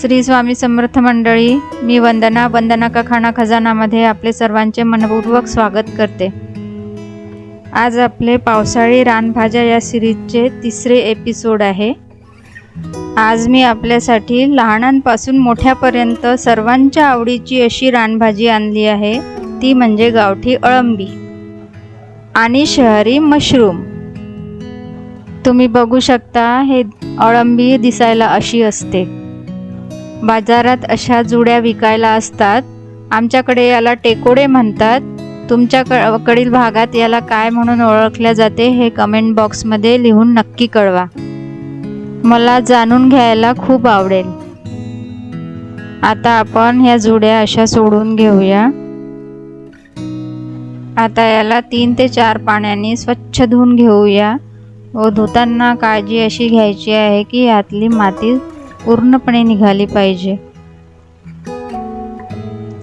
श्री स्वामी समर्थ मंडळी, मी वंदना का खाना खजानामध्ये आपले सर्वांचे मनपूर्वक स्वागत करते। आज आपले पावसाळी रानभाज्या या सिरीजचे तिसरे एपिसोड आहे। आज मी आपल्यासाठी लहानांपासून मोठ्यापर्यंत सर्वांच्या आवडीची अशी रानभाजी आणली आहे, ती म्हणजे गावठी अळंबी आणि शहरी मशरूम। तुम्ही बघू शकता, हे अळंबी दिसायला अशी असते। बाजारात अशा जुड्या विकायला असतात। आमच्याकडे याला टेकोडे म्हणतात। तुमच्याकडील भागात याला काय म्हणून ओळखले जाते हे कमेंट बॉक्समध्ये लिहून नक्की कळवा। मला जाणून घ्यायला खूप आवडेल। आता आपण ह्या जुड्या अशा सोडून घेऊया। आता याला 3 ते 4 पाण्याने स्वच्छ धुवून घेऊया व धुताना काळजी अशी घ्यायची आहे की यातली माती पूर्णपणे निघाली पाहिजे।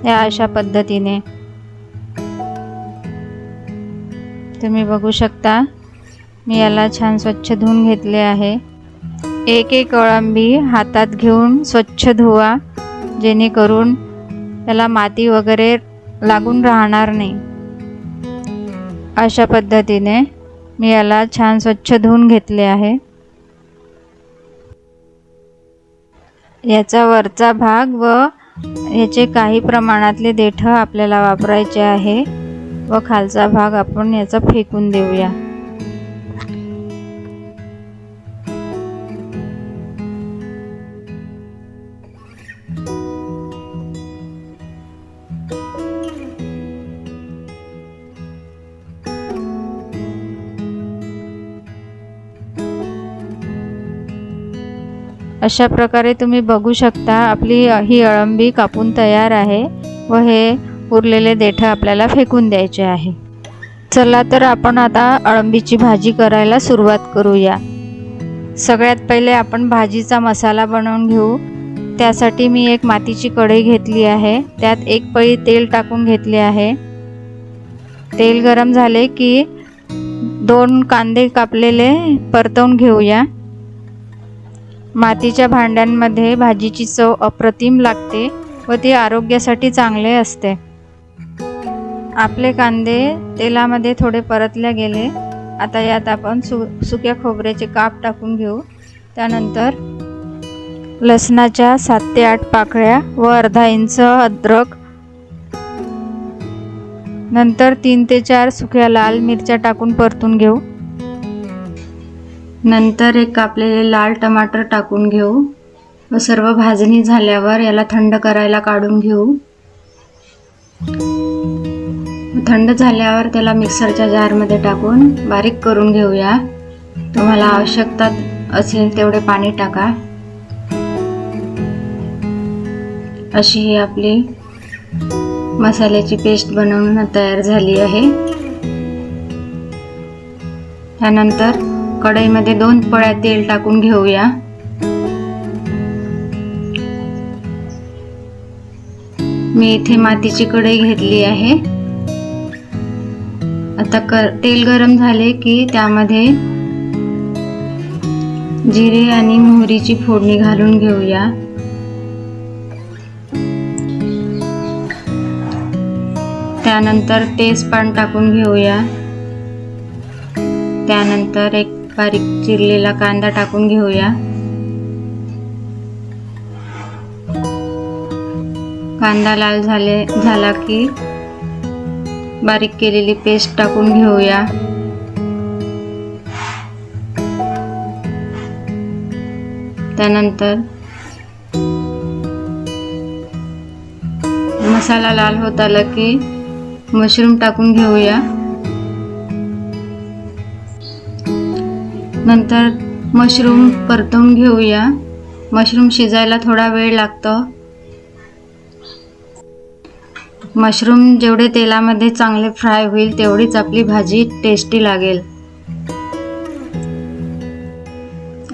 या अशा पद्धतीने तुम्ही बघू शकता, मी याला छान स्वच्छ धुवून घेतले आहे। एक एक अळंबी हातात घेऊन स्वच्छ धुवा, जेणेकरून त्याला माती वगैरे लागून राहणार नाही। अशा पद्धतीने मी याला छान स्वच्छ धुवून घेतले आहे। याचा वरचा भाग व याचे काही प्रमाणातले देठ आपल्याला वापरायचे आहे व खालचा भाग आपण याचा फेकून देऊया। अशा प्रकारे तुम्ही बघू शकता, आपली ही अळंबी कापून तयार आहे व हे उरलेले देठ आपल्याला फेकून द्यायचे आहे। चला तर आपण आता अळंबीची भाजी करायला सुरुवात करूया। सगळ्यात पहिले आपण भाजीचा मसाला बनवून घेऊ। त्यासाठी मी एक मातीची कढई घेतली आहे, त्यात 1 पळी तेल टाकून घेतले आहे। तेल गरम झाले की 2 कांदे कापलेले परतवून घेऊया। मातीच्या भांड्यांमध्ये भाजीची चव अप्रतिम लागते व ती आरोग्यासाठी चांगले असते। आपले कांदे तेलामध्ये थोडे परतले गेले। आता यात आपण सुक्या खोबऱ्याचे काप टाकून घेऊ। त्यानंतर लसणाच्या 7 ते 8 पाकळ्या व अर्धा इंच अद्रक, नंतर 3 ते 4 सुक्या लाल मिरच्या टाकून परतून घेऊ। नंतर एक कापलेले लाल टमाटर टाकून घेऊ व सर्व भाजणी झाल्यावर याला थंड करायला काढून घेऊ। थंड झाल्यावर त्याला मिक्सरच्या जारमध्ये टाकून बारीक करून घेऊया। तुम्हाला आवश्यकता असेल तेवढे पाणी टाका। अशी ही आपली मसाल्याची पेस्ट बनवून तयार झाली आहे। त्यानंतर कढईमध्ये 2 पळ्या तेल टाकून घेऊया। मी इथे मातीची कढई घेतली आहे। आता तेल गरम झाले की त्यामध्ये जिरे आणि मोहरीची फोडणी घालून घेऊया। त्यानंतर तेजपान टाकून घेऊया। त्यानंतर एक बारीक चिरलेला कांदा टाकून घेऊया। कांदा लाल झाला की बारीक केलेली पेस्ट टाकून घेऊया। त्यानंतर मसाला लाल होत आला की मशरूम टाकून घेऊया। नंतर मशरूम परतवून घेऊया। मशरूम शिजायला थोडा वेळ लागतो। मशरूम जेवढे तेलामध्ये चांगले फ्राय होईल तेवढीच आपली भाजी टेस्टी लागेल।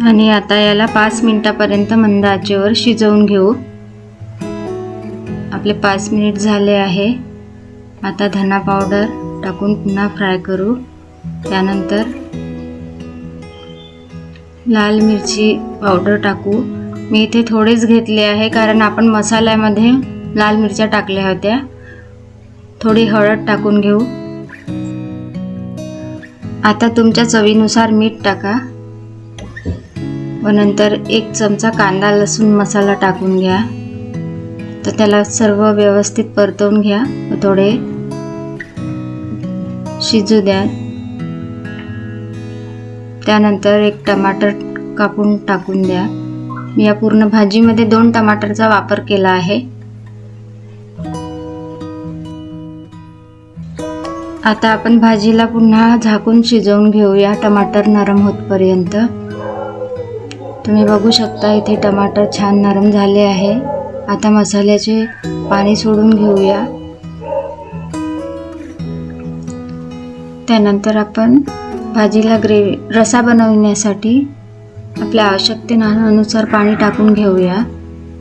आणि आता याला 5 मिनिटापर्यंत मंद आचेवर शिजवून घेऊ। आपले 5 मिनिट झाले आहे। आता धना पावडर टाकून पुन्हा फ्राय करू। त्यानंतर लाल मिरची पावडर टाकू मी इथे थोडेच घेतले आहे कारण आपण मसाल्यामध्ये लाल मिरच्या टाकल्या होत्या. थोडी हळद टाकून घेऊ. आता तुमच्या चवीनुसार मीठ टाका व नंतर 1 चमचा कांदा लसूण मसाला टाकून घ्या. तर त्याला सर्व व्यवस्थित परतवून घ्या व थोडे शिजू द्या. त्यानंतर 1 टमाटर कापून टाकून द्या. मी या पूर्ण भाजीमध्ये 2 टमाटरचा वापर केला आहे. आता आपण भाजीला पुन्हा झाकून शिजवून घेऊया टमाटर नरम होतपर्यंत. तुम्ही बघू शकता इथे टमाटर छान नरम झाले आहे. आता मसाल्याचे पाणी सोडून घेऊया. त्यानंतर आपण भाजीला रसा बनवण्यासाठी आपल्या आवश्यकतेनुसार पाणी टाकून घेऊया.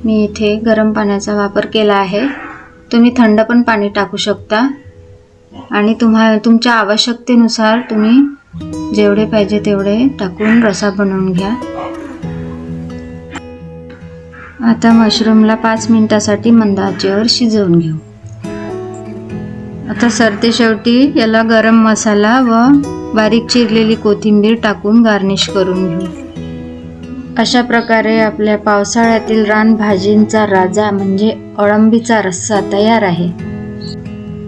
मी इथे गरम पाण्याचा वापर केला आहे. तुम्ही थंड पण पाणी टाकू शकता आणि तुमच्या आवश्यकतेनुसार तुम्ही जेवढे पाहिजे तेवढे टाकून रसा बनवून घ्या. आता मशरूमला 5 मिनिटासाठी मंद आचेवर शिजवून घेऊ. आता सरतेशेवटी याला गरम मसाला व बारीक चिरलेली कोथिंबीर टाकून गार्निश करून घेऊ. अशा प्रकारे आपल्या पावसाळ्यातील रानभाजींचा राजा म्हणजे अळंबीचा रस्सा तयार आहे.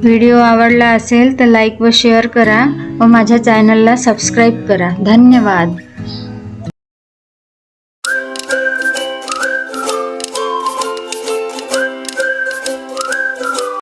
व्हिडिओ आवडला असेल तर लाईक व शेअर करा व माझ्या चॅनलला सबस्क्राईब करा. धन्यवाद.